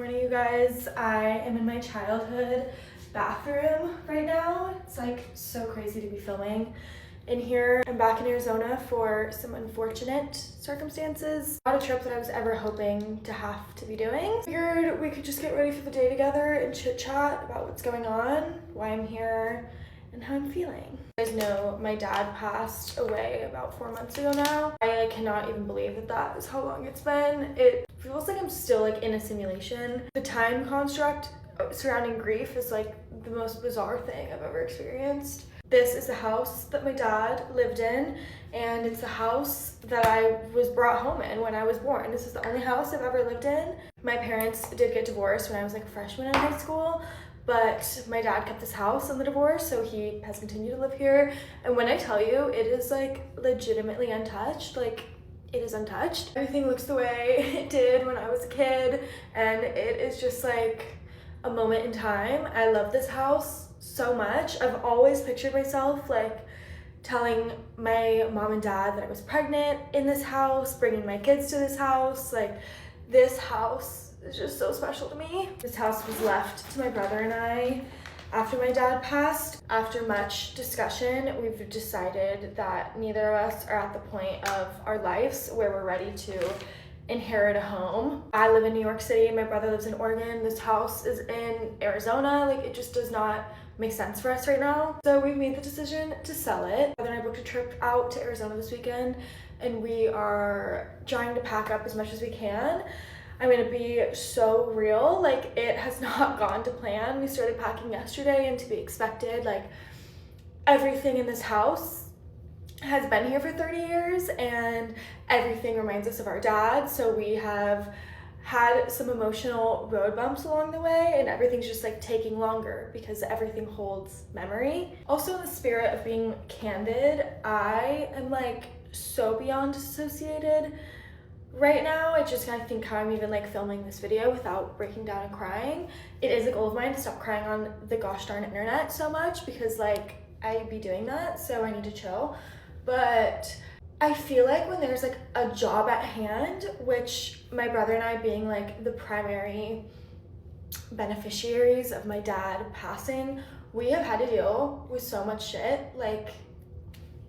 morning, you guys. I am in my childhood bathroom right now. It's like so crazy to be filming in here. I'm back in Arizona for some unfortunate circumstances. Not a trip that I was ever hoping to have to be doing. Figured we could just get ready for the day together and chit chat about what's going on, why I'm here, and how I'm feeling. You guys know my dad passed away about 4 months ago now. I cannot even believe that is how long it's been. It feels like I'm still in a simulation. The time construct surrounding grief is the most bizarre thing I've ever experienced. This is the house that my dad lived in, and it's the house that I was brought home in when I was born. This is the only house I've ever lived in. My parents did get divorced when I was a freshman in high school, but my dad kept this house in the divorce, so he has continued to live here. And when I tell you, it is legitimately untouched. It is untouched. Everything looks the way it did when I was a kid, and it is just a moment in time. I love this house so much. I've always pictured myself telling my mom and dad that I was pregnant in this house, bringing my kids to this house. This house is just so special to me. This house was left to my brother and I after my dad passed. After much discussion, we've decided that neither of us are at the point of our lives where we're ready to inherit a home. I live in New York City, my brother lives in Oregon. This house is in Arizona. It just does not make sense for us right now. So we've made the decision to sell it. My brother and I booked a trip out to Arizona this weekend, and we are trying to pack up as much as we can. I'm gonna be so real, it has not gone to plan. We started packing yesterday, and to be expected, everything in this house has been here for 30 years and everything reminds us of our dad. So we have had some emotional road bumps along the way, and everything's just taking longer because everything holds memory. Also, in the spirit of being candid, I am so beyond disassociated right now. I just think how I'm even filming this video without breaking down and crying. It is a goal of mine to stop crying on the gosh darn internet so much, because I be doing that, so I need to chill. But I feel when there's a job at hand, which my brother and I being the primary beneficiaries of my dad passing, we have had to deal with so much shit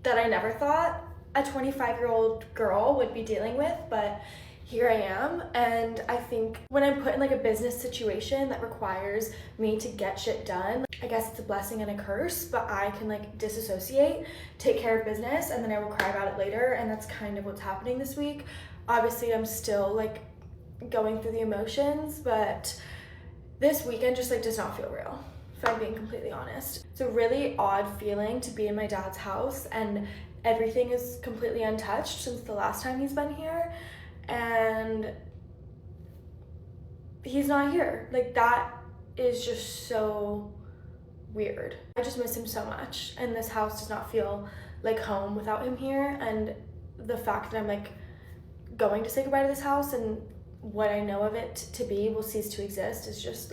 that I never thought a 25-year-old girl would be dealing with, but here I am. And I think when I'm put in a business situation that requires me to get shit done, I guess it's a blessing and a curse, but I can disassociate, take care of business, and then I will cry about it later. And that's kind of what's happening this week. Obviously, I'm still going through the emotions, but this weekend just does not feel real, if I'm being completely honest. It's a really odd feeling to be in my dad's house and everything is completely untouched since the last time he's been here, and he's not here. That is just so weird. I just miss him so much, and this house does not feel like home without him here. And the fact that I'm going to say goodbye to this house and what I know of it to be will cease to exist is just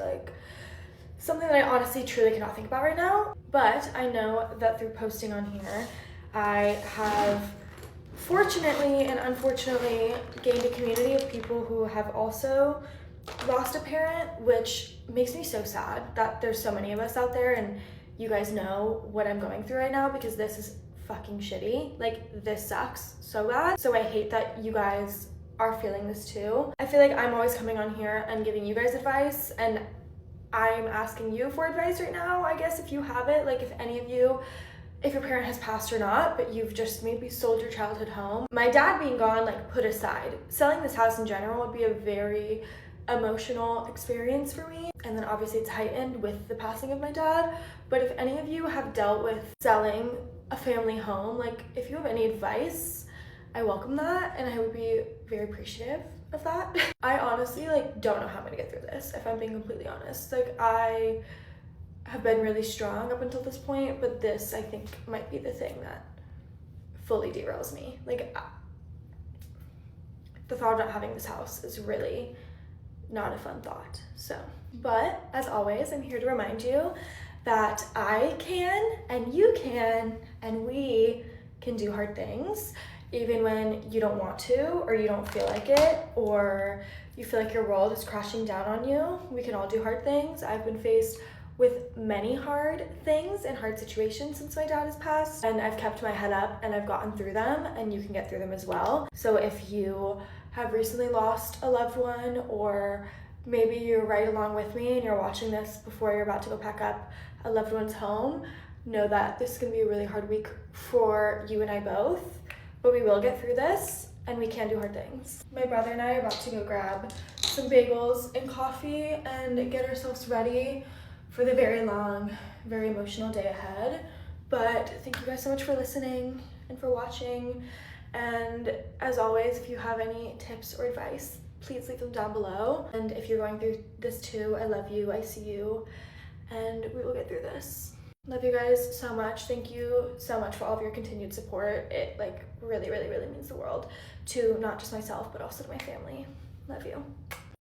something that I honestly truly cannot think about right now. But I know that through posting on here, I have fortunately and unfortunately gained a community of people who have also lost a parent, which makes me so sad that there's so many of us out there, and you guys know what I'm going through right now, because this is fucking shitty. This sucks so bad. So I hate that you guys are feeling this too. I feel I'm always coming on here and giving you guys advice, and I'm asking you for advice right now, I guess, if you have it. If any of you, if your parent has passed or not, but you've just maybe sold your childhood home. My dad being gone, put aside, selling this house in general would be a very emotional experience for me. And then obviously it's heightened with the passing of my dad. But if any of you have dealt with selling a family home, if you have any advice, I welcome that, and I would be very appreciative of that. I honestly don't know how I'm gonna get through this, if I'm being completely honest. I have been really strong up until this point, but this I think might be the thing that fully derails me. The thought of not having this house is really not a fun thought. So, but as always, I'm here to remind you that I can, and you can, and we can do hard things, even when you don't want to, or you don't feel like it, or you feel like your world is crashing down on you. We can all do hard things. I've been faced with many hard things and hard situations since my dad has passed, and I've kept my head up and I've gotten through them, and you can get through them as well. So if you have recently lost a loved one, or maybe you're right along with me and you're watching this before you're about to go pack up a loved one's home, know that this is gonna be a really hard week for you and I both, but we will get through this and we can do hard things. My brother and I are about to go grab some bagels and coffee and get ourselves ready for the very long, very emotional day ahead. But thank you guys so much for listening and for watching. And as always, if you have any tips or advice, please leave them down below. And if you're going through this too, I love you, I see you, and we will get through this. Love you guys so much. Thank you so much for all of your continued support. It like really, really, really means the world to not just myself, but also to my family. Love you.